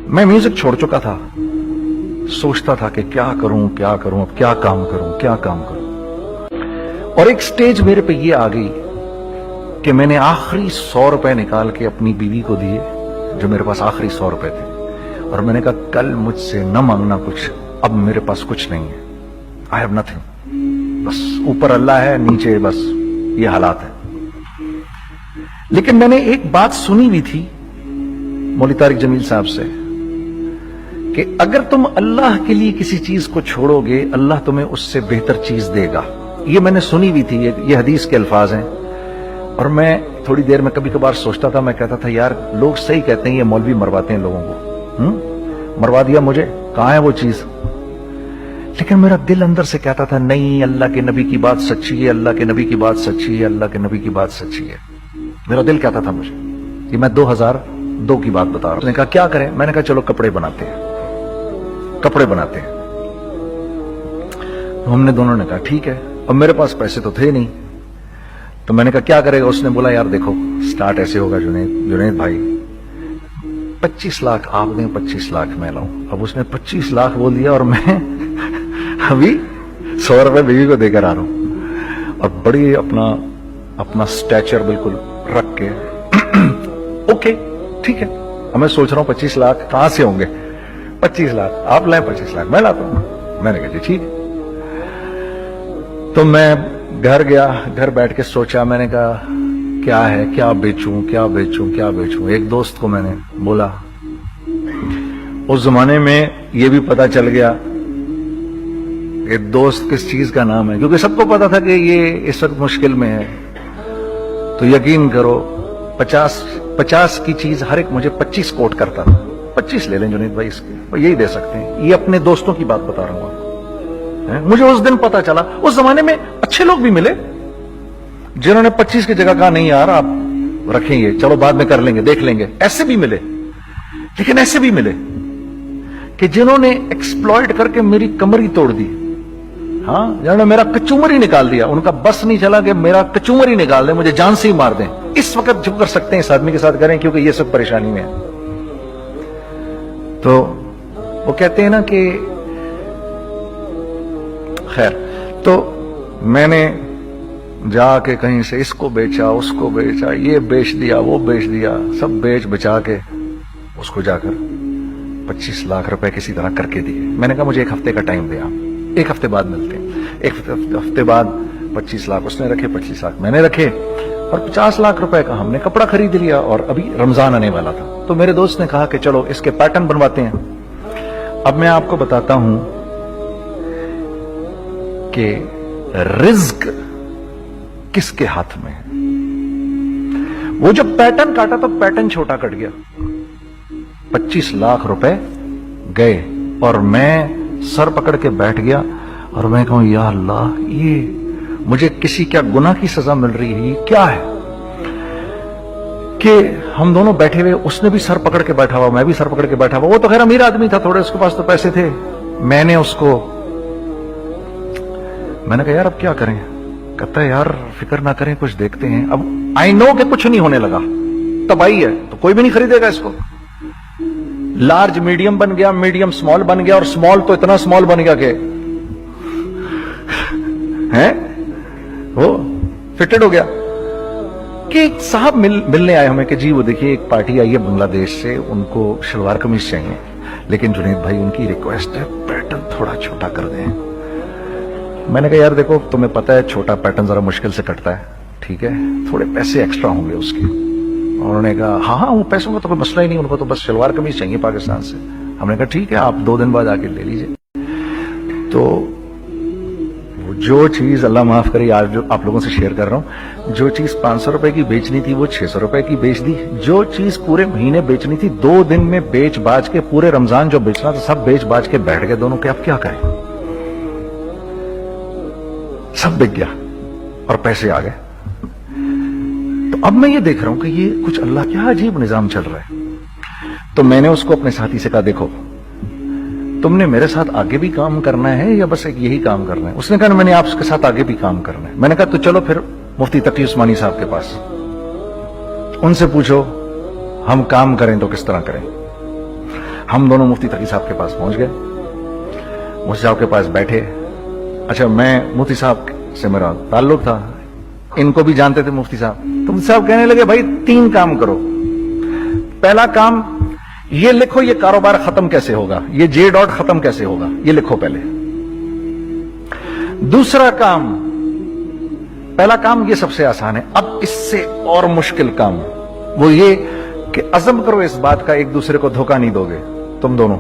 मैं म्यूजिक छोड़ चुका था, सोचता था कि क्या करूं अब क्या काम करूं। और एक स्टेज मेरे पे ये आ गई कि मैंने आखिरी 100 रुपए निकाल के अपनी बीवी को दिए, जो मेरे पास आखिरी 100 रुपए थे, और मैंने कहा कल मुझसे न मांगना कुछ, अब मेरे पास कुछ नहीं है, आई हैव नथिंग, बस ऊपर अल्लाह है, नीचे बस ये हालात है। लेकिन मैंने एक बात सुनी भी थी मौलवी तारिक जमील साहब से कि अगर तुम अल्लाह के लिए किसी चीज को छोड़ोगे, अल्लाह तुम्हें उससे बेहतर चीज देगा। ये मैंने सुनी भी थी, ये हदीस के अल्फाज हैं। और मैं थोड़ी देर में कभी कभार सोचता था, मैं कहता था यार लोग सही कहते हैं, ये मौलवी मरवाते हैं लोगों को, मरवा दिया मुझे, कहां है वो चीज। लेकिन मेरा दिल अंदर से कहता था नहीं, अल्लाह के नबी की बात सच्ची है, अल्लाह के नबी की बात सच्ची है, अल्लाह के नबी की बात सच्ची है। मेरा दिल कहता था मुझे, ये मैं 2002 की बात बता रहा हूं। उसने कहा क्या करें, मैंने कहा चलो कपड़े बनाते हैं। तो हमने दोनों ने कहा ठीक है। अब मेरे पास पैसे तो थे नहीं, तो मैंने कहा क्या करेगा। उसने बोला यार देखो स्टार्ट ऐसे होगा जुनैद भाई, 25 लाख आप दें, 25 लाख मैं लाऊं। अब उसने 25 लाख बोल दिया और मैं अभी 100 रुपए बीवी को देकर आ रहा हूं, और बड़ी अपना स्टैचर बिल्कुल रख के ओके ठीक है। अब मैं सोच रहा हूं 25 लाख कहां से होंगे, 25 लाख आप लाए, 25 लाख मैं लाता हूं। मैंने कहा जी ठीक है। तो मैं घर गया, घर बैठ के सोचा, मैंने कहा क्या है, क्या बेचूं। एक दोस्त को मैंने बोला, उस जमाने में ये भी पता चल गया कि दोस्त किस चीज का नाम है, क्योंकि सबको पता था कि ये इस वक्त मुश्किल में है। तो यकीन करो 50 की चीज हर एक मुझे 25 कोट करता था। 25 ले लें जुनैद भाई इसके, यही दे सकते हैं। ये अपने दोस्तों की बात बता रहा हूं आपको। मुझे उस दिन पता चला, उस जमाने में अच्छे लोग भी मिले जिन्होंने 25 की जगह कहा नहीं यार आप रखेंगे, चलो बाद में कर लेंगे, देख लेंगे। ऐसे भी मिले, लेकिन ऐसे भी मिले कि जिन्होंने एक्सप्लॉइट करके मेरी कमर ही तोड़ दी। हाँ, जिन्होंने मेरा कचूमर ही निकाल दिया। उनका बस नहीं चला कि मेरा कचूमर ही निकाल दें, मुझे जान से ही मार दें। इस वक्त जो कर सकते हैं इस आदमी के साथ करें, क्योंकि ये सब परेशानी में है। तो वो कहते हैं ना कि खैर, तो मैंने जाके कहीं से इसको बेचा, उसको बेचा, ये बेच दिया, वो बेच दिया, सब बेच बचा के उसको जाकर 25 लाख रुपए किसी तरह करके दिए। मैंने कहा मुझे 1 हफ्ते का टाइम दिया, 1 हफ्ते बाद मिलते हैं। 1 हफ्ते बाद 25 लाख उसने रखे, 25 लाख मैंने रखे, और 50 लाख रुपए का हमने कपड़ा खरीद लिया। और अभी रमजान आने वाला था, तो मेरे दोस्त ने कहा कि चलो इसके पैटर्न बनवाते हैं। अब मैं आपको बताता हूं कि रिज्क किसके हाथ में है। वो जब पैटर्न काटा तो पैटर्न छोटा कट गया, 25 लाख रुपए गए, और मैं सर पकड़ के बैठ गया और मैं कहूं या अल्लाह, ये मुझे किसी क्या गुनाह की सजा मिल रही है, ये क्या है। कि हम दोनों बैठे हुए, उसने भी सर पकड़ के बैठा हुआ, मैं भी सर पकड़ के बैठा हुआ। वो तो खैर अमीर आदमी था थोड़े, उसके पास तो पैसे थे। मैंने कहा यार अब क्या करें। कहता है यार फिक्र ना करें, कुछ देखते हैं। अब आई नो कि कुछ नहीं होने लगा, तबाही है, तो कोई भी नहीं खरीदेगा इसको। लार्ज मीडियम बन गया, मीडियम स्मॉल बन गया, और स्मॉल तो इतना स्मॉल बन गया कि है वो फिटेड हो गया। कि एक साहब मिलने आए हमें कि जी वो देखिए एक पार्टी आई है बांग्लादेश से, उनको शलवार कमीज चाहिए, लेकिन जुनैद भाई उनकी रिक्वेस्ट है पैटर्न थोड़ा छोटा कर दें। मैंने कहा यार देखो तुम्हें पता है छोटा पैटर्न जरा मुश्किल से कटता है, ठीक है, थोड़े पैसे एक्स्ट्रा होंगे उसके। उन्होंने कहा हाँ वो पैसों का तो कोई मसला ही नहीं, उनको तो बस शलवार कमीज चाहिए पाकिस्तान से। हमने कहा ठीक है, आप 2 दिन बाद आके ले लीजिए। तो जो चीज अल्लाह माफ करे आज जो आप लोगों से शेयर कर रहा हूं, जो चीज 500 रुपए की बेचनी थी वो 600 रुपए की बेच दी। जो चीज पूरे महीने बेचनी थी 2 दिन में बेच बाज के, पूरे रमजान जो बेचना था सब बेच बाज के बैठ गए दोनों के। अब क्या करें, सब बिक गया और पैसे आ गए। तो अब मैं ये देख रहा हूं कि ये कुछ अल्लाह क्या अजीब निजाम चल रहा है। तो मैंने उसको अपने साथी से कहा देखो तुमने मेरे साथ आगे भी काम करना है या बस एक यही काम करना है। उसने कहा मैंने आपके साथ आगे भी काम करना है। मैंने कहा तो चलो फिर मुफ्ती तकी उस्मानी साहब के पास, उनसे पूछो हम काम करें तो किस तरह करें। हम दोनों मुफ्ती तकी साहब के पास पहुंच गए, मुफ्ती साहब के पास बैठे। अच्छा, मैं मुफ्ती साहब से मेरा ताल्लुक था, इनको भी जानते थे मुफ्ती साहब। तो मुफ्ती साहब कहने लगे, भाई 3 काम करो। पहला काम ये लिखो, ये कारोबार खत्म कैसे होगा, ये जे डॉट खत्म कैसे होगा, ये लिखो पहले। दूसरा काम, पहला काम ये सबसे आसान है, अब इससे और मुश्किल काम वो ये कि अज़म करो इस बात का एक दूसरे को धोखा नहीं दोगे तुम दोनों,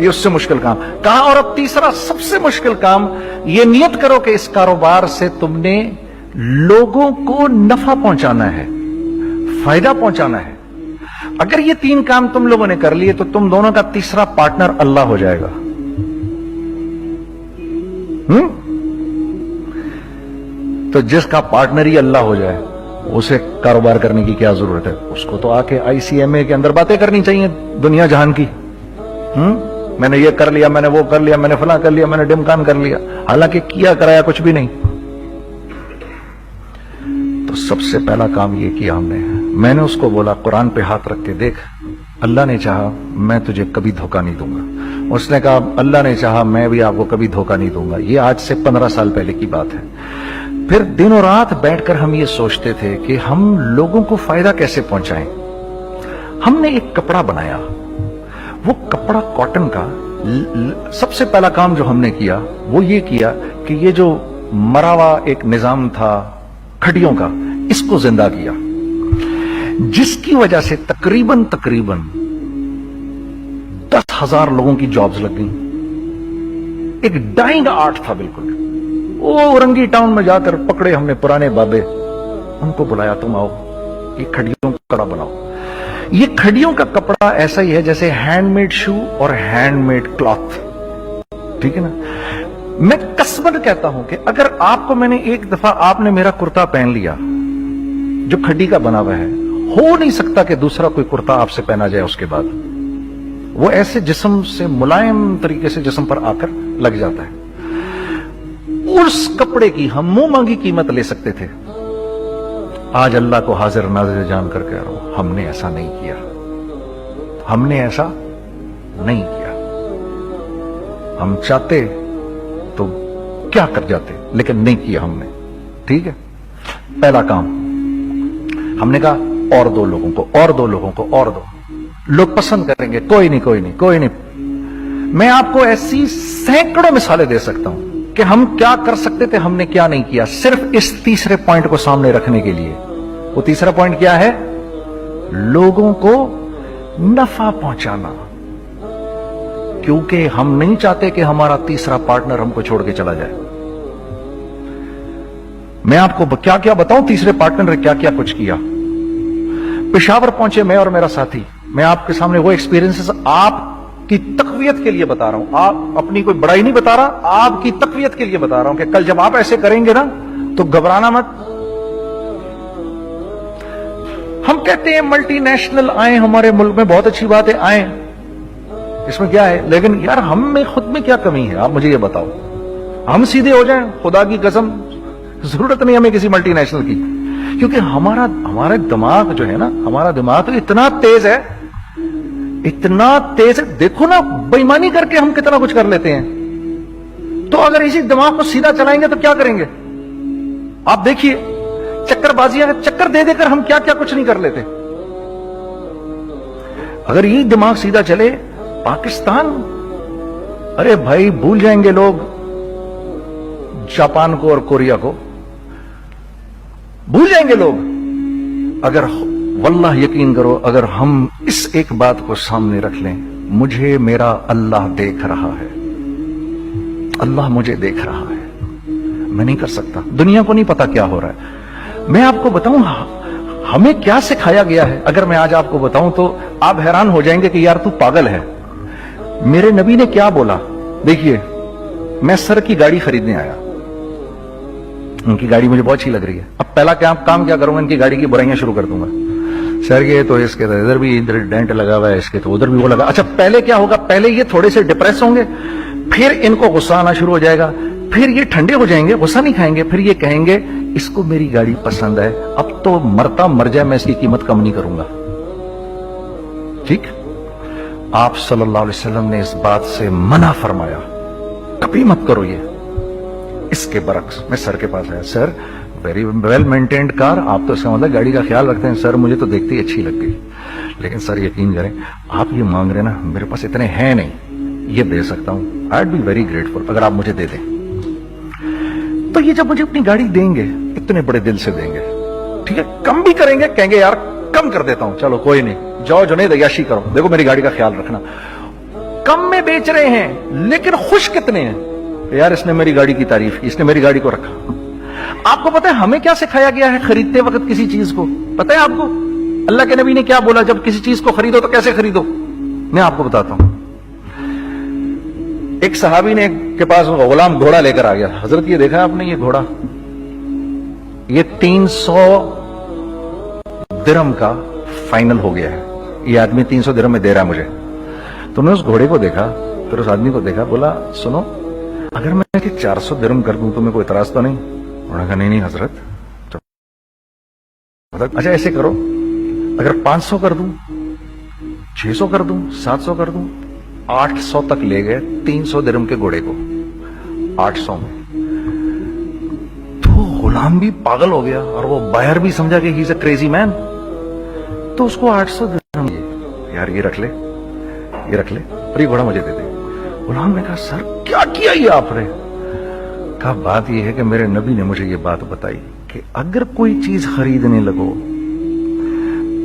ये उससे मुश्किल काम कहा। और अब तीसरा सबसे मुश्किल काम, ये नियत करो कि इस कारोबार से तुमने लोगों को नफा पहुंचाना है, फायदा पहुंचाना है। अगर ये 3 काम तुम लोगों ने कर लिए तो तुम दोनों का तीसरा पार्टनर अल्लाह हो जाएगा। तो जिसका पार्टनर ही अल्लाह हो जाए उसे कारोबार करने की क्या जरूरत है, उसको तो आके ICMA के अंदर बातें करनी चाहिए दुनिया जहान की। मैंने ये कर लिया, मैंने वो कर लिया, मैंने फलां कर लिया, मैंने डिमकान कर लिया, हालांकि किया कराया कुछ भी नहीं। तो सबसे पहला काम ये किया हमने, मैंने उसको बोला कुरान पे हाथ रख के देख, अल्लाह ने चाहा मैं तुझे कभी धोखा नहीं दूंगा। उसने कहा अल्लाह ने चाहा मैं भी आपको कभी धोखा नहीं दूंगा। ये आज से 15 साल पहले की बात है। फिर दिनों रात बैठकर हम ये सोचते थे कि हम लोगों को फायदा कैसे पहुंचाएं। हमने एक कपड़ा बनाया, वो कपड़ा कॉटन का। सबसे पहला काम जो हमने किया वो ये किया कि ये जो मरा हुआ एक निजाम था खड्डियों का, इसको जिंदा किया, जिसकी वजह से तकरीबन 10,000 लोगों की जॉब्स लग गई। एक डाइंग आर्ट था बिल्कुल। वो औरंगी टाउन में जाकर पकड़े हमने पुराने बाबे, उनको बुलाया तुम आओ ये खड्डियों का कपड़ा बनाओ। ये खड्डियों का कपड़ा ऐसा ही है जैसे हैंडमेड शू और हैंडमेड क्लॉथ, ठीक है ना। मैं कसमन कहता हूं कि अगर आपको मैंने एक दफा आपने मेरा कुर्ता पहन लिया जो खड्डी का बना हुआ है, हो नहीं सकता कि दूसरा कोई कुर्ता आपसे पहना जाए उसके बाद। वो ऐसे जिस्म से मुलायम तरीके से जिस्म पर आकर लग जाता है। उस कपड़े की हम मुंह मांगी कीमत ले सकते थे। आज अल्लाह को हाजिर नाजिर जान कर कह रहा हूं, हमने ऐसा नहीं किया, हमने ऐसा नहीं किया। हम चाहते तो क्या कर जाते, लेकिन नहीं किया हमने, ठीक है। पहला काम हमने कहा और 2 लोगों को, और 2 लोगों को, और 2 लोग पसंद करेंगे, कोई नहीं कोई नहीं कोई नहीं। मैं आपको ऐसी सैकड़ों मिसालें दे सकता हूं कि हम क्या कर सकते थे, हमने क्या नहीं किया, सिर्फ इस तीसरे पॉइंट को सामने रखने के लिए। वो तीसरा पॉइंट क्या है? लोगों को नफा पहुंचाना। क्योंकि हम नहीं चाहते कि हमारा तीसरा पार्टनर हमको छोड़ के चला जाए। मैं आपको क्या क्या बताऊं, तीसरे पार्टनर ने क्या क्या कुछ किया। पेशावर पहुंचे मैं और मेरा साथी, मैं आपके सामने वो एक्सपीरियंसेस आपकी तकवीयत के लिए बता रहा हूं, आप अपनी कोई बड़ाई नहीं बता रहा, आपकी तकवीयत के लिए बता रहा हूं कि कल जब आप ऐसे करेंगे ना तो घबराना मत। हम कहते हैं मल्टीनेशनल आए हमारे मुल्क में, बहुत अच्छी बात है, आए, इसमें क्या है, लेकिन यार हम में खुद में क्या कमी है, आप मुझे ये बताओ। हम सीधे हो जाएं, खुदा की कसम जरूरत नहीं हमें किसी मल्टीनेशनल की, क्योंकि हमारा दिमाग जो है ना, हमारा दिमाग तो इतना तेज है, इतना तेज है। देखो ना, बेईमानी करके हम कितना कुछ कर लेते हैं। तो अगर इसी दिमाग को सीधा चलाएंगे तो क्या करेंगे आप देखिए, चक्करबाजियां, चक्कर दे देकर हम क्या क्या कुछ नहीं कर लेते। अगर यही दिमाग सीधा चले, पाकिस्तान, अरे भाई भूल जाएंगे लोग जापान को और कोरिया को, भूल जाएंगे लोग। अगर वल्लाह यकीन करो, अगर हम इस एक बात को सामने रख लें, मुझे मेरा अल्लाह देख रहा है, अल्लाह मुझे देख रहा है, मैं नहीं कर सकता। दुनिया को नहीं पता क्या हो रहा है। मैं आपको बताऊं हमें क्या सिखाया गया है, अगर मैं आज आपको बताऊं तो आप हैरान हो जाएंगे कि यार तू पागल है। मेरे नबी ने क्या बोला, देखिए, मैं सर की गाड़ी खरीदने आया, उनकी गाड़ी मुझे बहुत अच्छी लग रही है। अब पहला काम क्या करूंगा, इनकी गाड़ी की बुराइयां शुरू कर दूंगा। सर ये तो इसके तो इधर भी इधर डेंट लगा हुआ है, इसके तो उधर भी वो लगा। अच्छा, पहले क्या होगा, पहले ये थोड़े से डिप्रेस होंगे, फिर इनको गुस्सा आना शुरू हो जाएगा, फिर ये ठंडे हो जाएंगे, गुस्सा नहीं खाएंगे, फिर ये कहेंगे इसको मेरी गाड़ी पसंद है, अब तो मरता मर जाए मैं इसकी कीमत कम नहीं करूंगा। ठीक, आप सल्लल्लाहु अलैहि वसल्लम ने इस बात से मना फरमाया, कभी मत करो ये। इसके बरक्स मैं सर के पास आया, sir very well maintained car, आप तो इसका मतलब गाड़ी का ख्याल रखते हैं। सर मुझे तो देखते ही अच्छी लग गई, लेकिन सर यकीन करें आप ये मांग रहे ना, मेरे पास इतने हैं नहीं, ये दे सकता हूं, I would be very grateful अगर आप मुझे दे दें। तो ये जब मुझे अपनी गाड़ी देंगे, इतने बड़े दिल से देंगे, ठीक है, कम भी करेंगे, कहेंगे यार कम कर देता हूं, चलो कोई नहीं, जाओ जुनैद अय्याशी करो, देखो मेरी गाड़ी का ख्याल रखना। कम में बेच रहे हैं लेकिन खुश कितने हैं, यार इसने मेरी गाड़ी की तारीफ की, इसने मेरी गाड़ी को रखा। आपको पता है हमें क्या सिखाया गया है खरीदते वक्त किसी चीज को, पता है आपको अल्लाह के नबी ने क्या बोला, जब किसी चीज को खरीदो तो कैसे खरीदो? मैं आपको बताता हूं। एक सहाबी ने के पास गुलाम घोड़ा लेकर आ गया, हजरत ये देखा आपने ये घोड़ा, ये 300 दिरहम का फाइनल हो गया है, ये आदमी 300 दिरहम में दे रहा है मुझे। तो मैं उस घोड़े को देखा, फिर उस आदमी को देखा, बोला सुनो अगर मैं 400 दिरहम कर दूं तो मैं कोई इतराज तो नहीं? उन्होंने कहा नहीं हजरत। अच्छा ऐसे करो, अगर 500 कर दूं, 600 कर दूं, 700 कर दूं, 800 तक ले गए 300 दिरहम के घोड़े को, 800 में। तो गुलाम भी पागल हो गया और वो बायर भी समझा कि he is a crazy man, तो उसको 800 दिरहम, यार ये रख ले, ये रख ले और ये घोड़ा मुझे दे दे। गुलाम ने कहा सर क्या किया ये आपने? कहा बात ये है कि मेरे नबी ने मुझे ये बात बताई कि अगर कोई चीज खरीदने लगो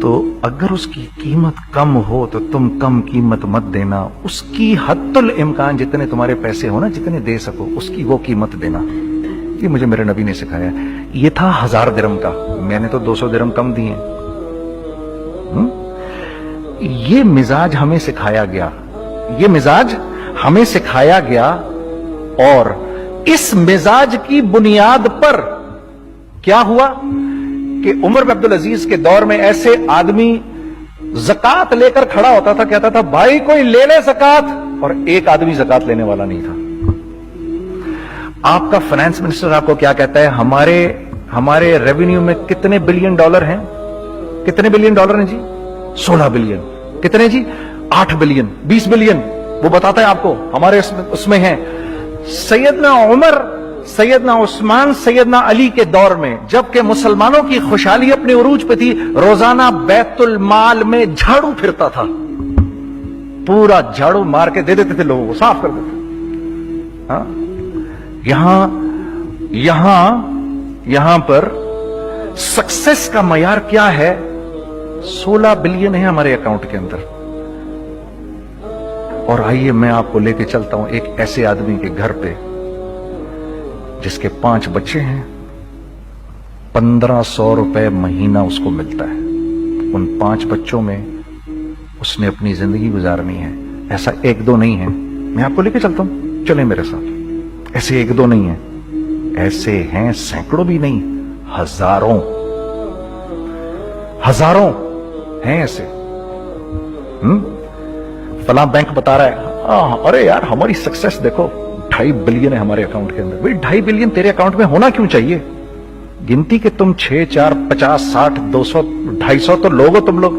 तो अगर उसकी कीमत कम हो तो तुम कम कीमत मत देना, उसकी हद्दुल इम्कान जितने तुम्हारे पैसे हो ना, जितने दे सको उसकी वो कीमत देना। ये मुझे मेरे नबी ने सिखाया। ये था 1000 दिरहम का, मैंने तो 200 दिरहम कम दिए। ये मिजाज हमें सिखाया गया, ये मिजाज हमें सिखाया गया, और इस मिजाज की बुनियाद पर क्या हुआ कि उमर बिन अब्दुल अजीज के दौर में ऐसे आदमी ज़कात लेकर खड़ा होता था, कहता था भाई कोई ले ले ज़कात, और एक आदमी ज़कात लेने वाला नहीं था। आपका फाइनेंस मिनिस्टर आपको क्या कहता है, हमारे रेवेन्यू में कितने बिलियन डॉलर हैं? कितने बिलियन डॉलर हैं जी? 16 बिलियन। कितने जी? 8 बिलियन, 20 बिलियन, वो बताता है आपको हमारे उसमें है। सैयदना उमर, सैयदना उस्मान, सैयदना अली के दौर में जबकि मुसलमानों की खुशहाली अपने उरूज पे थी, रोजाना बैतुल माल में झाड़ू फिरता था, पूरा झाड़ू मार के दे देते थे लोगों को, साफ कर देते। हाँ? यहां पर सक्सेस का मयार क्या है? 16 बिलियन है हमारे अकाउंट के अंदर। और आइए मैं आपको लेके चलता हूं एक ऐसे आदमी के घर पे जिसके 5 बच्चे हैं, 1500 रुपए महीना उसको मिलता है। उन 5 बच्चों में उसने अपनी जिंदगी गुजारनी है। ऐसा 1-2 नहीं है, मैं आपको लेके चलता हूं, चले मेरे साथ। ऐसे 1-2 नहीं है, ऐसे हैं सैकड़ों भी नहीं, हजारों हैं ऐसे। फला बैंक बता रहा है अरे यार हमारी सक्सेस देखो, 2.5 बिलियन है हमारे अकाउंट के अंदर। भाई 2.5 बिलियन तेरे अकाउंट में होना क्यों चाहिए? गिनती के तुम 6, 4, 50, 60, 200, 250 तो लोग हो तुम लोग।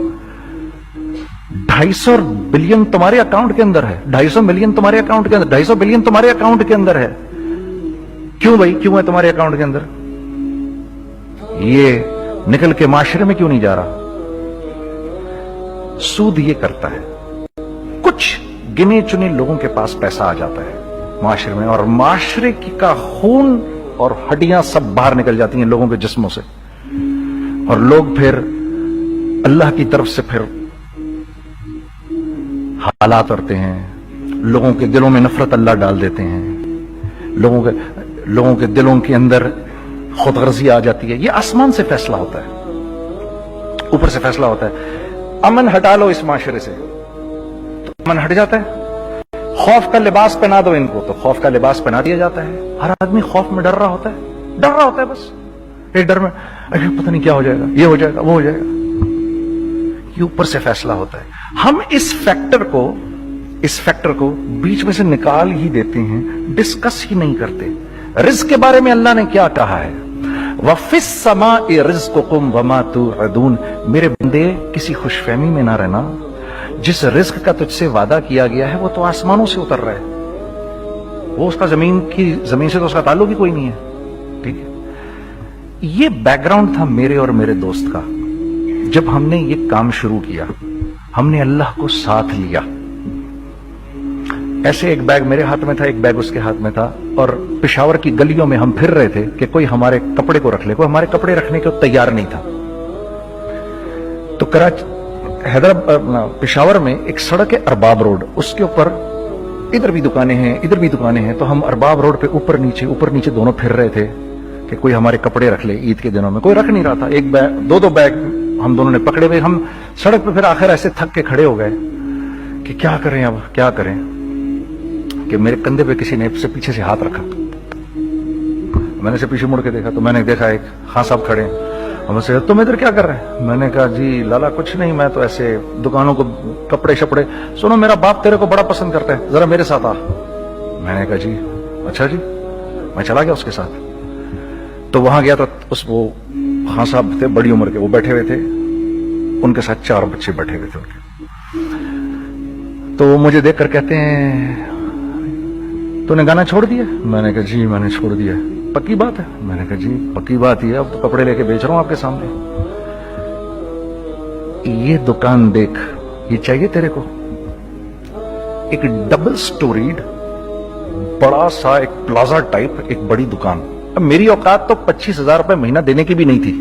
250 बिलियन तुम्हारे अकाउंट के अंदर है, 250 मिलियन तुम्हारे अकाउंट के अंदर, 250 बिलियन तुम्हारे अकाउंट के अंदर है। क्यों भाई, क्यों है तुम्हारे अकाउंट के अंदर? ये निकल के माशरे में क्यों नहीं जा रहा? सूद ये करता है, कुछ गिने चुने लोगों के पास पैसा आ जाता है माशरे में, और माशरे का खून और हड्डियां सब बाहर निकल जाती हैं लोगों के जिस्मों से, और लोग फिर अल्लाह की तरफ से फिर हालात करते हैं, लोगों के दिलों में नफरत अल्लाह डाल देते हैं, लोगों के दिलों के अंदर खुदगर्जी आ जाती है। ये आसमान से फैसला होता है, ऊपर से फैसला होता है। अमन हटा लो इस माशरे से तो अमन हट जाता है। खौफ का लिबास पहना दो इनको तो खौफ का लिबास पहना दिया जाता है। हर आदमी खौफ में डर रहा होता है, बस एक डर में, अरे पता नहीं क्या हो जाएगा, ये हो जाएगा, वो हो जाएगा। ये ऊपर से फैसला होता है। हम इस फैक्टर को बीच में से निकाल ही देते हैं, डिस्कस ही नहीं करते। रिज्क के बारे में अल्लाह ने क्या कहा है? वफिस समाई रिज़्क़ुकुम वमा तुअदून। मेरे बंदे किसी खुशफहमी में ना रहना, जिस रिस्क का तुझसे वादा किया गया है वो तो आसमानों से उतर रहा है, वो उसका जमीन से तो उसका ताल्लुक ही कोई नहीं है। ठीक है, ये बैकग्राउंड था मेरे और मेरे दोस्त का। जब हमने ये काम शुरू किया, हमने अल्लाह को साथ लिया। ऐसे एक बैग मेरे हाथ में था, एक बैग उसके हाथ में था, और पेशावर की गलियों में हम फिर रहे थे कि कोई हमारे कपड़े को रख ले। कोई हमारे कपड़े रखने को तैयार नहीं था। तो हैदराबाद पेशावर में एक सड़क है अरबाब रोड, उसके ऊपर इधर भी दुकानें हैं, इधर भी दुकानें हैं। तो हम अरबाब रोड पे ऊपर नीचे दोनों फिर रहे थे कि कोई हमारे कपड़े रख ले। ईद के दिनों में कोई रख नहीं रहा था। एक बैग, दो बैग हम दोनों ने पकड़े हुए। हम सड़क पे फिर आखिर ऐसे थक के खड़े हो गए कि क्या करें, अब क्या करें, कि मेरे कंधे पे किसी ने से पीछे से हाथ रखा। मैंने से पीछे मुड़ के देखा तो मैंने देखा एक खां साहब खड़े हैं। हमसे, तुम इधर क्या कर रहे हैं? मैंने कहा, जी लाला कुछ नहीं, मैं तो ऐसे दुकानों को कपड़े शपड़े। सुनो, मेरा बाप तेरे को बड़ा पसंद करता है, जरा मेरे साथ आ। मैंने कहा, जी अच्छा जी। मैं चला गया उसके साथ। तो वहां गया तो वो खां साहब थे, बड़ी उम्र के, वो बैठे हुए थे, उनके साथ 4 बच्चे बैठे हुए थे उनके। तो वो मुझे देखकर कहते हैं, तूने गाना छोड़ दिया? मैंने कहा, जी मैंने छोड़ दिया। पक्की बात है? मैंने कहा, जी पक्की बात ही है, अब तो कपड़े लेके बेच रहा हूं आपके सामने। ये दुकान देख, ये चाहिए तेरे को? एक डबल स्टोरीड बड़ा सा एक प्लाजा टाइप एक बड़ी दुकान। अब मेरी औकात तो 25,000 रुपए महीना देने की भी नहीं थी,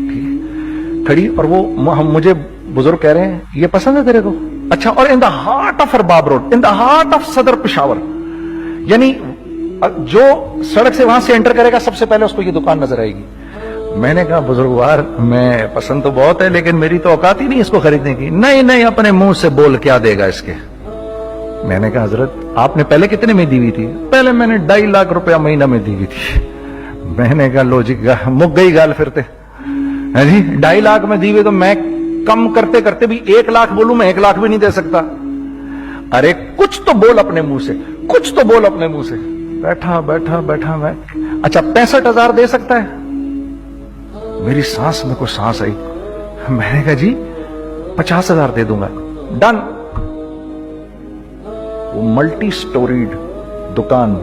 ठीक है, खड़ी। और वो मुझे बुजुर्ग कह रहे हैं, ये पसंद है तेरे को? अच्छा, और in the heart of Arbab road, in the heart of सदर पेशावर, यानी जो सड़क से वहां से एंटर करेगा सबसे पहले उसको ये दुकान नजर आएगी। मैंने कहा, बुजुर्गवार, मैं पसंद तो बहुत है लेकिन मेरी तो औकात ही नहीं इसको खरीदने की। नहीं, अपने मुंह से बोल, क्या देगा इसके? मैंने कहा, हजरत आपने पहले कितने में दी हुई थी? पहले मैंने 2.5 लाख रुपया महीना में दी हुई थी। मैंने कहा, लो जी, मुक गई गाल फिरते है जी। 2.5 लाख में दी हुई तो मैं कम करते करते भी 1 लाख बोलूं, मैं 1 लाख भी नहीं दे सकता। अरे कुछ तो बोल अपने मुंह से, कुछ तो बोल अपने मुंह से। बैठा मैं, अच्छा 65,000 दे सकता है? मेरी सांस में कोई सांस आई। मैंने कहा, जी 50,000 दे दूंगा, डन। वो मल्टी स्टोरीड दुकान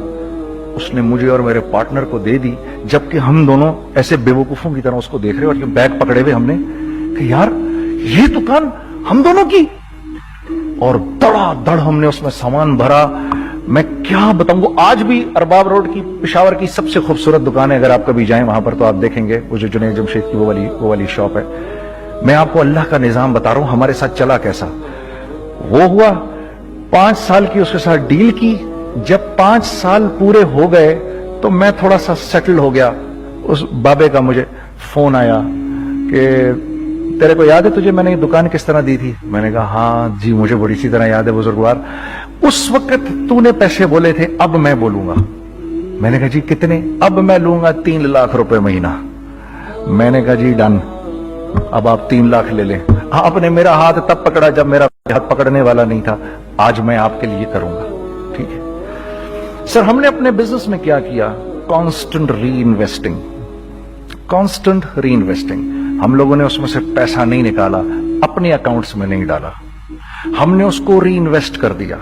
उसने मुझे और मेरे पार्टनर को दे दी, जबकि हम दोनों ऐसे बेवकूफों की तरह उसको देख रहे और बैग पकड़े हुए हमने कि यार ये दुकान हम दोनों की। और धड़ाधड़ हमने उसमें सामान भरा। मैं क्या बताऊं, आज भी अरबाब रोड की पेशावर की सबसे खूबसूरत दुकान है। अगर आप कभी जाएं वहां पर तो आप देखेंगे, वो जो जुनैद जमशेद की वो वाली शॉप है। मैं आपको अल्लाह का निजाम बता रहा हूं हमारे साथ चला कैसा। वो हुआ 5 साल की उसके साथ डील की। जब 5 साल पूरे हो गए तो मैं थोड़ा सा सेटल हो गया। उस बाबे का मुझे फोन आया कि तेरे को याद है तुझे मैंने ये दुकान किस तरह दी थी? मैंने कहा, हाँ जी मुझे बड़ी सी तरह याद है बुजुर्गवार, उस वक्त तूने पैसे बोले थे, अब मैं बोलूंगा। मैंने कहा, जी कितने? अब मैं लूंगा 3 लाख रुपए महीना। मैंने कहा, जी डन, अब आप 3 लाख ले लें। आपने मेरा हाथ तब पकड़ा जब मेरा हाथ पकड़ने वाला नहीं था। आज मैं आपके लिए करूंगा, ठीक है। सर, हमने अपने बिजनेस में क्या किया? कांस्टेंट री इन्वेस्टिंग। हम लोगों ने उसमें से पैसा नहीं निकाला, अपने अकाउंट्स में नहीं डाला, हमने उसको री इन्वेस्ट कर दिया।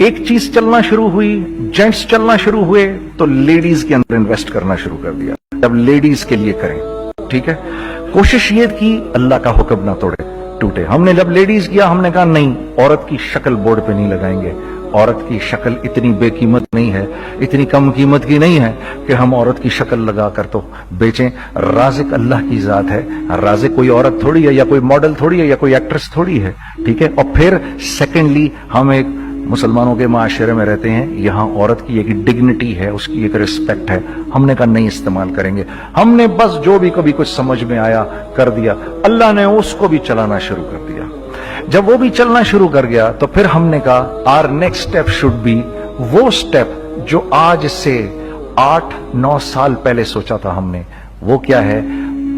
एक चीज चलना शुरू हुई, जेंट्स चलना शुरू हुए, तो लेडीज के अंदर इन्वेस्ट करना शुरू कर दिया। अब लेडीज के लिए करें, ठीक है। कोशिश ये की अल्लाह का हुक्म ना टूटे। हमने जब लेडीज किया, हमने कहा नहीं, औरत की शक्ल बोर्ड पे नहीं लगाएंगे। औरत की शक्ल इतनी बेकीमत नहीं है, इतनी कम कीमत की नहीं है कि हम औरत की शक्ल लगाकर तो बेचें। राज़िक अल्लाह की जात है, राज़िक कोई औरत थोड़ी है, या कोई मॉडल थोड़ी है, या कोई एक्ट्रेस थोड़ी है, ठीक है। और फिर सेकेंडली, हम एक मुसलमानों के माशरे में रहते हैं, यहां औरत की एक डिग्निटी है, उसकी एक रिस्पेक्ट है। हमने कहा नहीं इस्तेमाल करेंगे। हमने बस जो भी कभी कुछ समझ में आया कर दिया। अल्लाह ने उसको भी चलाना शुरू कर दिया। जब वो भी चलना शुरू कर गया तो फिर हमने कहा our next step should be वो स्टेप जो आज से 8-9 साल पहले सोचा था हमने। वो क्या है?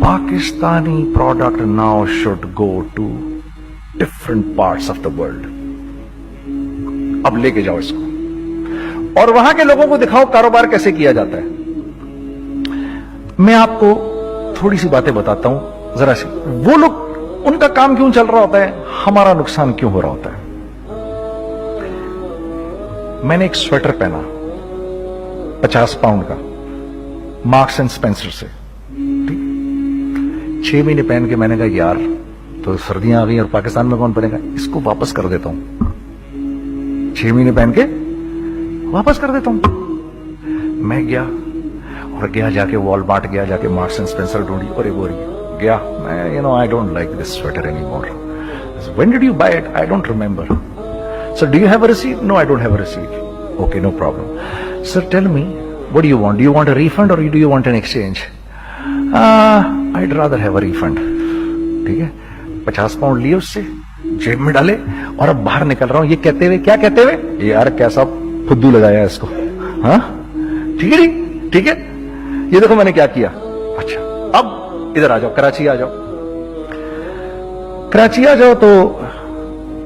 Pakistani product now should go to different parts of the world. अब लेके जाओ इसको और वहां के लोगों को दिखाओ कारोबार कैसे किया जाता है। मैं आपको थोड़ी सी बातें बताता हूं, जरा सी। वो लोग उनका काम क्यों चल रहा होता है, हमारा नुकसान क्यों हो रहा होता है। मैंने एक स्वेटर पहना 50 पाउंड का, मार्क्स एंड स्पेंसर से, ठीक। 6 महीने पहन के मैंने कहा यार तो सर्दियां आ गई और पाकिस्तान में कौन पहनेगा, इसको वापस कर देता हूं। 6 महीने पहन के वापस कर देता हूं। मैं गया और गया जाके वॉलमार्ट गया, जाके मार्क्स एंड स्पेंसर ढूंढी और वो गया, मैं I don't like this sweater any more. When did you buy it, I don't remember. Sir do you have a receipt, no I don't have a receipt. Okay no problem. Sir tell me what do you want a refund और do you want an exchange. I'd rather have a refund. ठीक है, 50 pound लिए उससे, जेब में डाले और अब बाहर निकल रहा हूं, ये कहते हुए, क्या कहते हुए, यार कैसा फुद्दू लगाया इसको। हाँ ठीक है जी, ठीक है, ये देखो मैंने क्या किया। अच्छा अब इधर आ जाओ, कराची आ जाओ, कराची आ जाओ। तो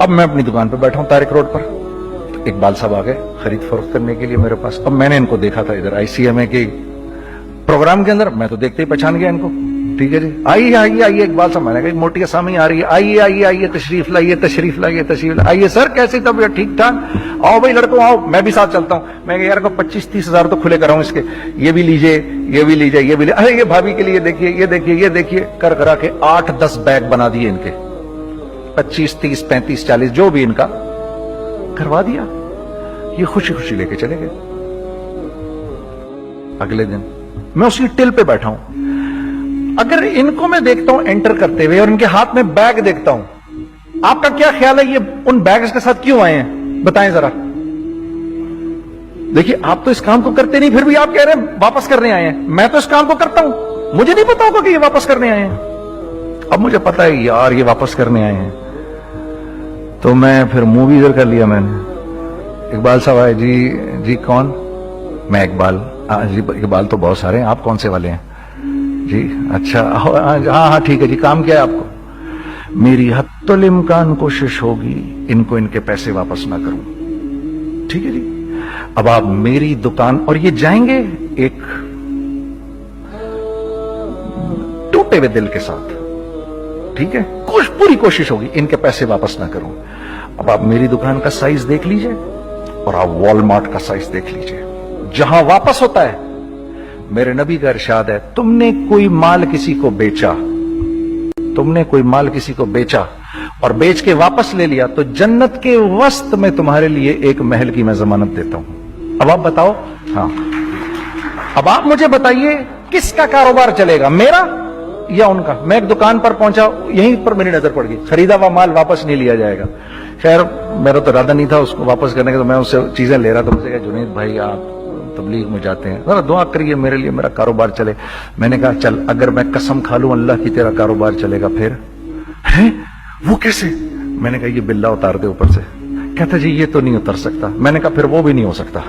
अब मैं अपनी दुकान पर बैठा हूं तारिक रोड पर। तो इकबाल साहब आ गए खरीद फरोख्त करने के लिए मेरे पास। अब मैंने इनको देखा था इधर ICMA के प्रोग्राम के अंदर, मैं तो देखते ही पहचान गया इनको। ठीक है जी, आइए आइए आइए इकबाल साहब, मैंने कहा एक मोटी असामी आ रही है, आइए आइए आइए, तशरीफ लाइए तशरीफ लाइए तशरीफ लाइए। आइए सर, कैसी तबीयत, ठीक ठाक, आओ भाई लड़कों आओ, मैं भी साथ चलता हूं। मैं यार को 25-30 हजार तो खुले कराऊं इसके, ये भी लीजिए ये भी लीजिए ये भी लीजिए, अरे ये भाभी के लिए देखिए ये देखिए ये देखिए, कर करा के 8-10 बैग बना दिए इनके, 25, 30, 35, 40 जो भी इनका करवा दिया। ये खुशी खुशी लेके चले गए। अगले दिन मैं उसी टिल पे बैठा हूं। अगर इनको मैं देखता हूं एंटर करते हुए और इनके हाथ में बैग देखता हूं, आपका क्या ख्याल है ये उन बैग्स के साथ क्यों आए हैं, बताएं जरा। देखिए आप तो इस काम को करते नहीं, फिर भी आप कह रहे हैं वापस करने आए हैं। मैं तो इस काम को करता हूं, मुझे नहीं पता होगा कि ये वापस करने आए हैं। अब मुझे पता है यार ये वापस करने आए हैं, तो मैं फिर मुंह भी इधर कर लिया मैंने। इकबाल साहब आए, जी कौन, मैं इकबाल। जी इकबाल तो बहुत सारे हैं, आप कौन से वाले हैं जी, अच्छा हाँ हाँ ठीक है जी, काम क्या है आपको। मेरी हत्तुल इम्कान कोशिश होगी इनको इनके पैसे वापस ना करूं, ठीक है जी। अब आप मेरी दुकान, और ये जाएंगे एक टूटे हुए दिल के साथ, ठीक है, पूरी कोशिश होगी इनके पैसे वापस ना करूं। अब आप मेरी दुकान का साइज देख लीजिए और आप वॉलमार्ट का साइज देख लीजिए, जहां वापस होता है। मेरे नबी का इरशाद है, तुमने कोई माल किसी को बेचा, तुमने कोई माल किसी को बेचा और बेच के वापस ले लिया, तो जन्नत के वस्त में तुम्हारे लिए एक महल की मैं जमानत देता हूं। अब आप बताओ, हाँ अब आप मुझे बताइए किसका कारोबार चलेगा, मेरा या उनका। मैं एक दुकान पर पहुंचा, यहीं पर मेरी नजर पड़ गई, खरीदा हुआ माल वापस नहीं लिया जाएगा। खैर मेरा तो इरादा नहीं था उसको वापस करने का, तो मैं उससे चीजें ले रहा था। मुझे कहा जुनैद भाई आप तबलीग में जाते हैं, जरा दुआ करिए मेरे लिए, मेरा कारोबार चले। मैंने कहा चल, अगर मैं कसम खा लूं अल्लाह की तेरा कारोबार चलेगा फिर। है वो कैसे? मैंने कहा ये बिल्ला उतार दे ऊपर से। कहता जी ये तो नहीं उतर सकता। मैंने कहा फिर वो भी नहीं हो सकता।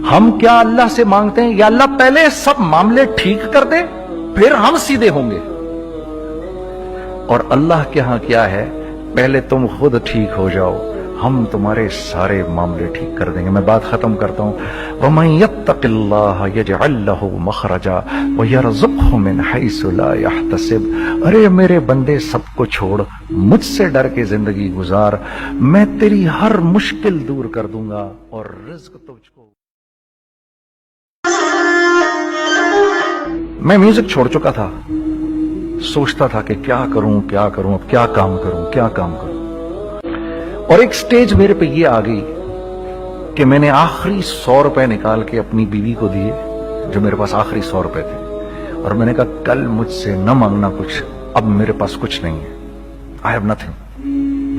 हम क्या अल्लाह से मांगते हैं, या अल्लाह पहले सब मामले ठीक कर दे फिर हम सीधे होंगे, और अल्लाह के यहां क्या है, पहले तुम खुद ठीक हो जाओ, हम तुम्हारे सारे मामले ठीक कर देंगे। मैं बात खत्म करता हूं। वमन यत्तकिल्लाह यजअल लहू मखरजा व यरज़ुक़हु मिन हैसु ला यहतसिब। अरे मेरे बंदे, सबको छोड़, मुझसे डर के जिंदगी गुजार, मैं तेरी हर मुश्किल दूर कर दूंगा और रिज़्क तुझको। मैं म्यूजिक छोड़ चुका था, सोचता था कि क्या करूं अब क्या काम करूं। और एक स्टेज मेरे पे ये आ गई कि मैंने आखिरी 100 रुपए निकाल के अपनी बीवी को दिए, जो मेरे पास आखिरी 100 रुपए थे, और मैंने कहा कल मुझसे न मांगना कुछ, अब मेरे पास कुछ नहीं है, आई हैव नथिंग,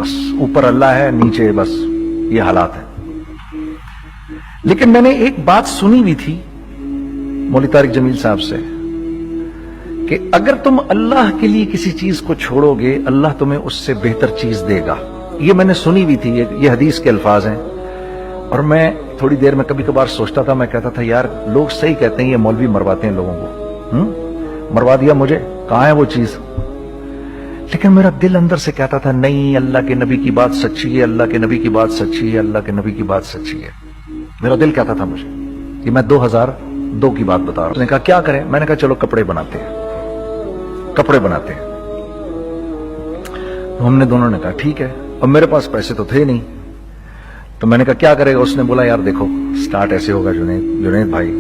बस ऊपर अल्लाह है, नीचे बस ये हालात है। लेकिन मैंने एक बात सुनी भी थी मौलवी तारिक जमील साहब से कि अगर तुम अल्लाह के लिए किसी चीज को छोड़ोगे, अल्लाह तुम्हें उससे बेहतर चीज देगा। ये मैंने सुनी भी थी, ये हदीस के अल्फाज हैं। और मैं थोड़ी देर में कभी कभार सोचता था, मैं कहता था यार लोग सही कहते हैं, ये मौलवी मरवाते हैं लोगों को। मरवा दिया मुझे, कहां है वो चीज। लेकिन मेरा दिल अंदर से कहता था नहीं, अल्लाह के नबी की बात सच्ची है, अल्लाह के नबी की बात सच्ची है, अल्लाह के नबी की बात सच्ची है। मेरा दिल कहता था मुझे। ये मैं 2002 की बात बता रहा हूं। उसने कहा क्या करें, मैंने कहा चलो कपड़े बनाते हैं। तो हमने दोनों ने कहा ठीक है। अब मेरे पास पैसे तो थे नहीं, तो मैंने कहा क्या करेगा। उसने बोला यार देखो स्टार्ट ऐसे होगा जुनैद भाई,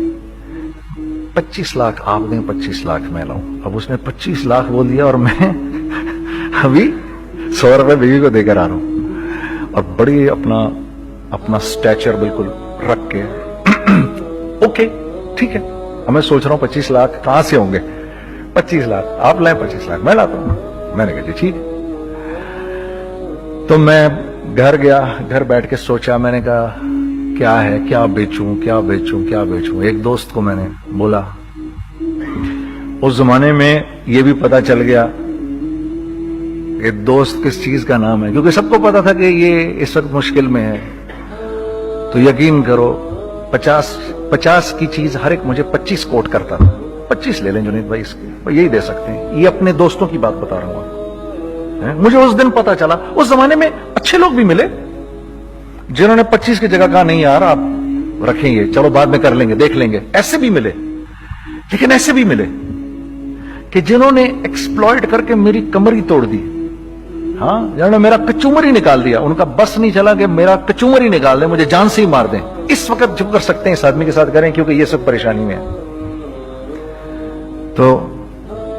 25 लाख आप दें, 25 लाख मैं लाऊं। अब उसने 25 लाख बोल दिया और मैं अभी 100 रुपए बीवी को देकर आ रहा हूं और बड़ी अपना स्टैचर बिल्कुल रख के ओके ठीक है। अब मैं सोच रहा हूं 25 लाख कहां से होंगे, 25 लाख आप लाए, 25 लाख मैं लाता हूं। मैंने कहा जी ठीक है। तो मैं घर गया, घर बैठ के सोचा, मैंने कहा क्या है, क्या बेचूं क्या बेचूं क्या बेचूं। एक दोस्त को मैंने बोला, उस जमाने में ये भी पता चल गया कि दोस्त किस चीज का नाम है, क्योंकि सबको पता था कि ये इस वक्त मुश्किल में है। तो यकीन करो 50 की चीज हर एक मुझे 25 कोट करता था। 25 ले लें जुनैद भाई इसके, यही दे सकते हैं। ये अपने दोस्तों की बात बता रहा हूं। मुझे उस दिन पता चला, उस जमाने में अच्छे लोग भी मिले जिन्होंने 25 की जगह कहा नहीं यार आप रखेंगे, चलो बाद में कर लेंगे, देख लेंगे। ऐसे भी मिले, लेकिन ऐसे भी मिले कि जिन्होंने एक्सप्लॉइट करके मेरी कमर ही तोड़ दी। हाँ, जिन्होंने मेरा कचूमर ही निकाल दिया। उनका बस नहीं चला कि मेरा कचूमर ही निकाल दें, मुझे जान से ही मार दें। इस वक्त जो कर सकते हैं इस आदमी के साथ करें, क्योंकि ये सब परेशानी में है। तो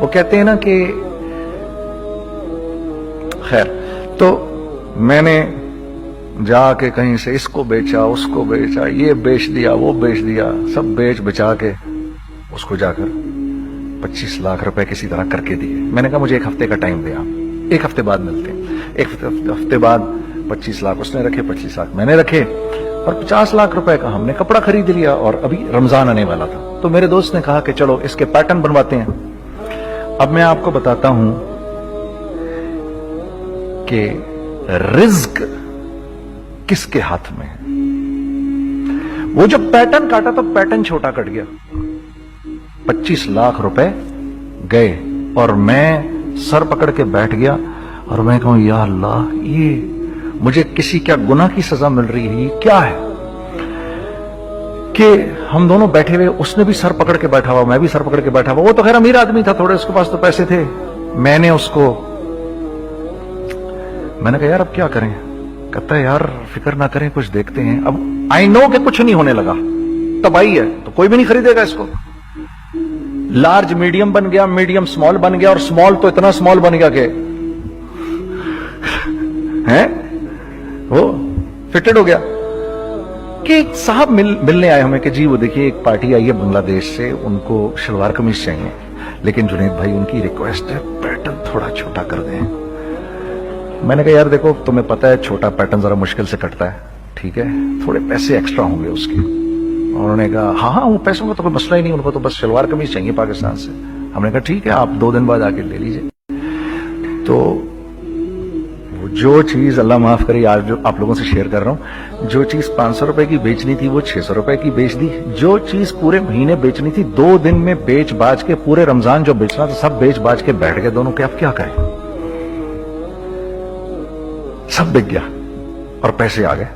वो कहते हैं ना कि खैर, तो मैंने जाके कहीं से इसको बेचा, उसको बेचा, ये बेच दिया, वो बेच दिया, सब बेच बचा के उसको जाकर 25 लाख रुपए किसी तरह करके दिए। मैंने कहा मुझे 1 हफ्ते का टाइम दिया, 1 हफ्ते बाद मिलते हैं। 1 हफ्ते बाद 25 लाख उसने रखे, 25 लाख मैंने रखे और 50 लाख रुपए का हमने कपड़ा खरीद लिया। और अभी रमजान आने वाला था, तो मेरे दोस्त ने कहा कि चलो इसके पैटर्न बनवाते हैं। अब मैं आपको बताता हूं कि रिज्क किसके हाथ में है। वो जब पैटर्न काटा तो पैटर्न छोटा कट गया, 25 लाख रुपए गए और मैं सर पकड़ के बैठ गया और मैं कहूं या अल्लाह, ये मुझे किसी क्या गुनाह की सजा मिल रही है, ये क्या है। कि हम दोनों बैठे हुए, उसने भी सर पकड़ के बैठा हुआ, मैं भी सर पकड़ के बैठा हुआ। वो तो खैर अमीर आदमी था, थोड़े उसके पास तो पैसे थे। मैंने कहा यार अब क्या करें। कहता है यार फिक्र ना करें, कुछ देखते हैं। अब आई नो कि कुछ नहीं होने लगा, तबाही है, तो कोई भी नहीं खरीदेगा इसको। लार्ज मीडियम बन गया, मीडियम स्मॉल बन गया, और स्मॉल तो इतना स्मॉल बन गया कि है वो फिटेड हो गया। कि एक साहब मिलने आए हमें कि जी वो देखिए एक पार्टी आई है बांग्लादेश से, उनको शलवार कमीज चाहिए, लेकिन जुनैद भाई उनकी रिक्वेस्ट है पैटर्न थोड़ा छोटा कर दें। मैंने कहा यार देखो तुम्हें पता है छोटा पैटर्न जरा मुश्किल से कटता है, ठीक है, थोड़े पैसे एक्स्ट्रा होंगे उसके। उन्होंने कहा हाँ वो पैसों का तो कोई मसला ही नहीं, उनको तो बस शलवार कमीज चाहिए पाकिस्तान से। हमने कहा ठीक है आप 2 दिन बाद आके ले लीजिए। तो जो चीज अल्लाह माफ करे आज जो आप लोगों से शेयर कर रहा हूं, जो चीज 500 रुपए की बेचनी थी वो 600 रुपए की बेच दी। जो चीज पूरे महीने बेचनी थी 2 दिन में बेच बाज के, पूरे रमजान जो बेचना था सब बेच बाज के बैठ गए दोनों के। अब क्या करें, सब बिक गया और पैसे आ गए।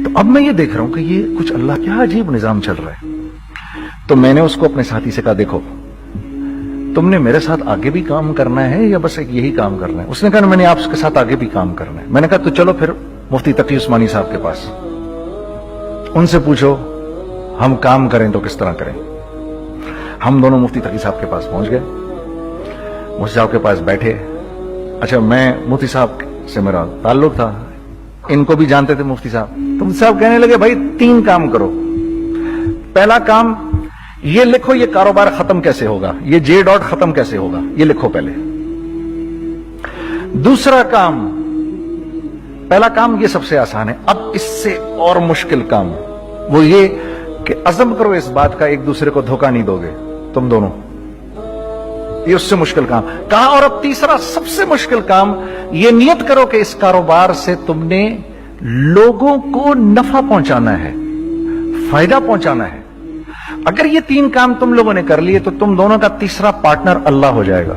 तो अब मैं ये देख रहा हूं कि ये कुछ अल्लाह क्या अजीब निजाम चल रहा है। तो मैंने उसको अपने साथी से कहा देखो तुमने मेरे साथ आगे भी काम करना है या बस एक यही काम करना है। उसने कहा मैंने आपके साथ आगे भी काम करना है। मैंने कहा तो चलो फिर मुफ्ती तकी उस्मानी साहब के पास, उनसे पूछो हम काम करें तो किस तरह करें। हम दोनों मुफ्ती तकी साहब के पास पहुंच गए, मुफ्ती साहब के पास बैठे। अच्छा मैं मुफ्ती साहब से मेरा ताल्लुक था, इनको भी जानते थे मुफ्ती साहब। तो मुफ्ती साहब कहने लगे भाई 3 काम करो। पहला काम ये लिखो ये कारोबार खत्म कैसे होगा, ये जे डॉट खत्म कैसे होगा, ये लिखो पहले। दूसरा काम, पहला काम ये सबसे आसान है, अब इससे और मुश्किल काम वो ये कि अज़म करो इस बात का एक दूसरे को धोखा नहीं दोगे तुम दोनों, ये उससे मुश्किल काम कहा। और अब तीसरा सबसे मुश्किल काम, ये नियत करो कि इस कारोबार से तुमने लोगों को नफा पहुंचाना है, फायदा पहुंचाना है। अगर ये 3 काम तुम लोगों ने कर लिए तो तुम दोनों का तीसरा पार्टनर अल्लाह हो जाएगा।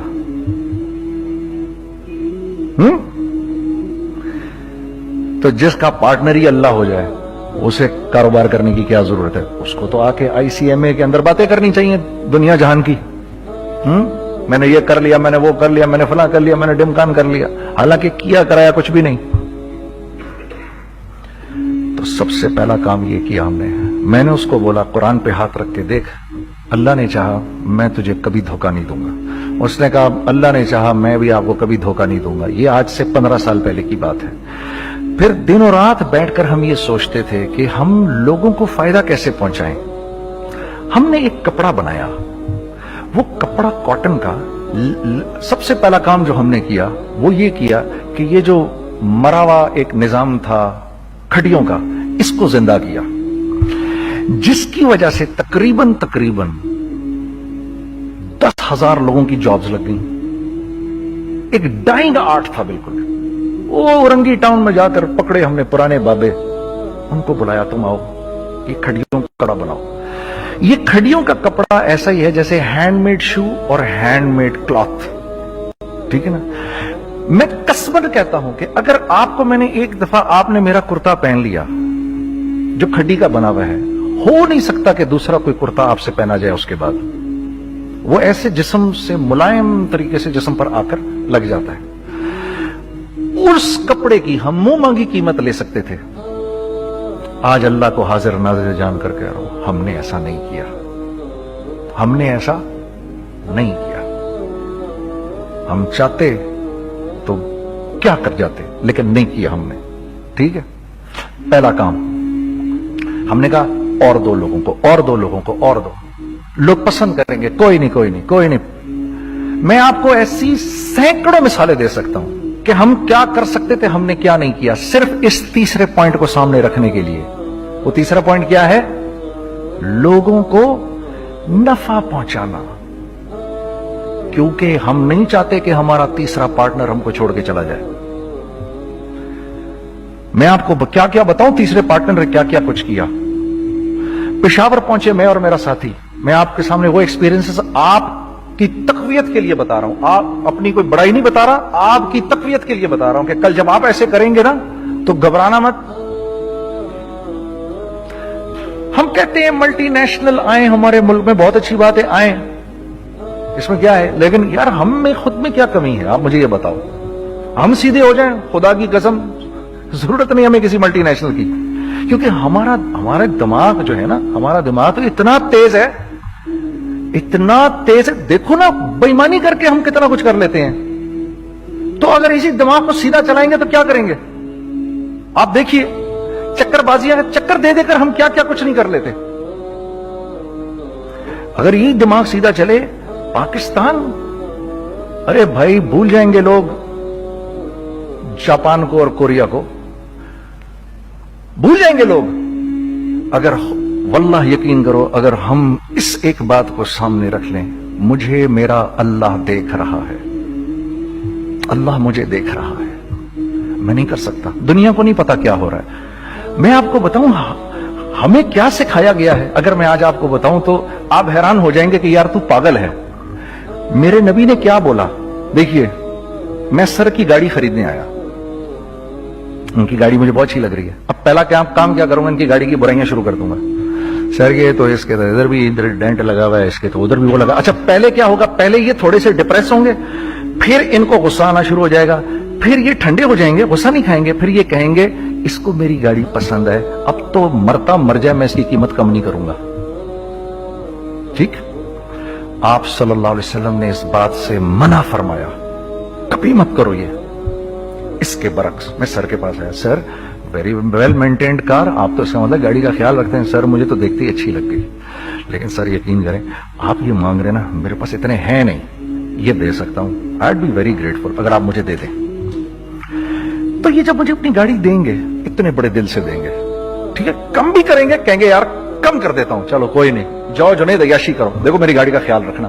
तो जिसका पार्टनर ही अल्लाह हो जाए उसे कारोबार करने की क्या जरूरत है, उसको तो आके ICMA के अंदर बातें करनी चाहिए दुनिया जहान की। میں نے یہ کر لیا, میں نے وہ کر لیا, میں نے فلاں کر لیا, میں نے ڈمکان کر لیا, حالانکہ کیا کرایا کچھ بھی نہیں. تو سب سے پہلا کام یہ کیا ہم نے, میں نے اس کو بولا قرآن پہ ہاتھ رکھ کے دیکھ, اللہ نے چاہا میں تجھے کبھی دھوکہ نہیں دوں گا. اس نے کہا اللہ نے چاہا میں بھی آپ کو کبھی دھوکہ نہیں دوں گا. یہ آج سے 15 سال پہلے کی بات ہے. پھر دن اور رات بیٹھ کر ہم یہ سوچتے تھے کہ ہم لوگوں کو فائدہ کیسے پہنچائیں. ہم نے ایک کپڑا بنایا, وہ کپڑا کاٹن کا. سب سے پہلا کام جو ہم نے کیا وہ یہ کیا کہ یہ جو مرا ہوا ایک نظام تھا کھڑیوں کا, اس کو زندہ کیا, جس کی وجہ سے تقریباً 10,000 لوگوں کی جابز لگ گئیں. ایک ڈائنگ آرٹ تھا بالکل. وہ اورنگی ٹاؤن میں جا کر پکڑے ہم نے پرانے بابے, ان کو بلایا تم آؤ یہ کھڑیوں کا کپڑا بناؤ. یہ کھڑیوں کا کپڑا ایسا ہی ہے جیسے ہینڈ میڈ شو اور ہینڈ میڈ کلاتھ, ٹھیک ہے نا. میں قسمن کہتا ہوں کہ اگر آپ کو میں نے ایک دفعہ آپ نے میرا کرتا پہن لیا جو کھڑی کا بنا ہوا ہے, ہو نہیں سکتا کہ دوسرا کوئی کرتا آپ سے پہنا جائے اس کے بعد. وہ ایسے جسم سے ملائم طریقے سے جسم پر آ کر لگ جاتا ہے. اس کپڑے کی ہم منہ مانگی قیمت لے سکتے تھے. آج اللہ کو حاضر ناظر جان کر کہہ رہا ہوں, ہم نے ایسا نہیں کیا. ہم نے ایسا نہیں کیا. ہم چاہتے تو کیا کر جاتے, لیکن نہیں کیا ہم نے. ٹھیک ہے, پہلا کام ہم نے کہا اور 2 لوگوں کو, اور 2 لوگوں کو, اور 2 لوگ پسند کریں گے. کوئی نہیں کوئی نہیں کوئی نہیں. میں آپ کو ایسی سینکڑوں مثالیں دے سکتا ہوں کہ ہم کیا کر سکتے تھے, ہم نے کیا نہیں کیا, صرف اس تیسرے پوائنٹ کو سامنے رکھنے کے لیے. وہ تیسرا پوائنٹ کیا ہے؟ لوگوں کو نفع پہنچانا. کیونکہ ہم نہیں چاہتے کہ ہمارا تیسرا پارٹنر ہم کو چھوڑ کے چلا جائے. میں آپ کو کیا کیا بتاؤں, تیسرے پارٹنر نے کیا کیا کچھ کیا. پشاور پہنچے میں اور میرا ساتھی. میں آپ کے سامنے وہ ایکسپیرینسز آپ کی تقویت کے لیے بتا رہا ہوں, آپ اپنی کوئی بڑائی نہیں بتا رہا, آپ کی تقویت کے لیے بتا رہا ہوں کہ کل جب آپ ایسے کریں گے نا تو گھبرانا مت. ہم کہتے ہیں ملٹی نیشنل آئیں ہمارے ملک میں, بہت اچھی بات ہے, آئیں, اس میں کیا ہے, لیکن یار ہم میں خود میں کیا کمی ہے, آپ مجھے یہ بتاؤ. ہم سیدھے ہو جائیں, خدا کی قسم ضرورت نہیں ہمیں کسی ملٹی نیشنل کی. کیونکہ ہمارا دماغ جو ہے نا, ہمارا دماغ تو اتنا تیز ہے, اتنا تیز ہے. دیکھو نا بےایمانی کر کے ہم کتنا کچھ کر لیتے ہیں. تو اگر اسی دماغ کو سیدھا چلائیں گے تو کیا کریں گے آپ دیکھیے. چکر بازیاں, چکر دے دے کر ہم کیا کیا کچھ نہیں کر لیتے. اگر یہ دماغ سیدھا چلے, پاکستان, ارے بھائی بھول جائیں گے لوگ جاپان کو اور کوریا کو, بھول جائیں گے لوگ. اگر واللہ یقین کرو, اگر ہم اس ایک بات کو سامنے رکھ لیں, مجھے میرا اللہ دیکھ رہا ہے, اللہ مجھے دیکھ رہا ہے, میں نہیں کر سکتا. دنیا کو نہیں پتا کیا ہو رہا ہے. میں آپ کو بتاؤں ہمیں کیا سکھایا گیا ہے, اگر میں آج آپ کو بتاؤں تو آپ حیران ہو جائیں گے کہ یار تو پاگل ہے. میرے نبی نے کیا بولا, دیکھیے میں سر کی گاڑی خریدنے آیا, ان کی گاڑی مجھے بہت اچھی لگ رہی ہے. اب پہلا کام کیا کروں گا, ان کی گاڑی کی برائیاں شروع کر دوں گا. سر یہ تو اس کے تو ادھر بھی ڈینٹ لگا ہوا ہے, اس کے تو ادھر بھی وہ لگا. اچھا پہلے کیا ہوگا, پہلے یہ تھوڑے سے ڈپریس ہوں گے, پھر ان کو غصہ آنا شروع ہو جائے گا, پھر یہ ٹھنڈے ہو جائیں گے, غصہ نہیں کھائیں گے, پھر یہ کہیں گے اس کو میری گاڑی پسند ہے, اب تو مرتا مر جائے میں اس کی قیمت کم نہیں کروں گا. ٹھیک, آپ صلی اللہ علیہ وسلم نے اس بات سے منع فرمایا, کبھی مت کرو یہ. اس کے برعکس میں سر کے پاس آیا, سر ویری ویل مینٹینڈ کار, آپ تو اس کا مطلب گاڑی کا خیال رکھتے ہیں. سر مجھے تو دیکھتے ہی اچھی لگ گئی, لیکن سر یقین کریں آپ یہ مانگ رہے نا, میرے پاس اتنے ہیں نہیں, یہ دے سکتا ہوں. I would be very grateful اگر آپ مجھے دے دیں. تو یہ جب مجھے اپنی گاڑی دیں گے, اتنے بڑے دل سے دیں گے, ٹھیک ہے, کم بھی کریں گے, کہیں گے یار کم کر دیتا ہوں, چلو کوئی نہیں, جاؤ جنید عیاشی کرو, دیکھو میری گاڑی کا خیال رکھنا.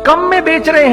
کم میں بیچ رہے ہیں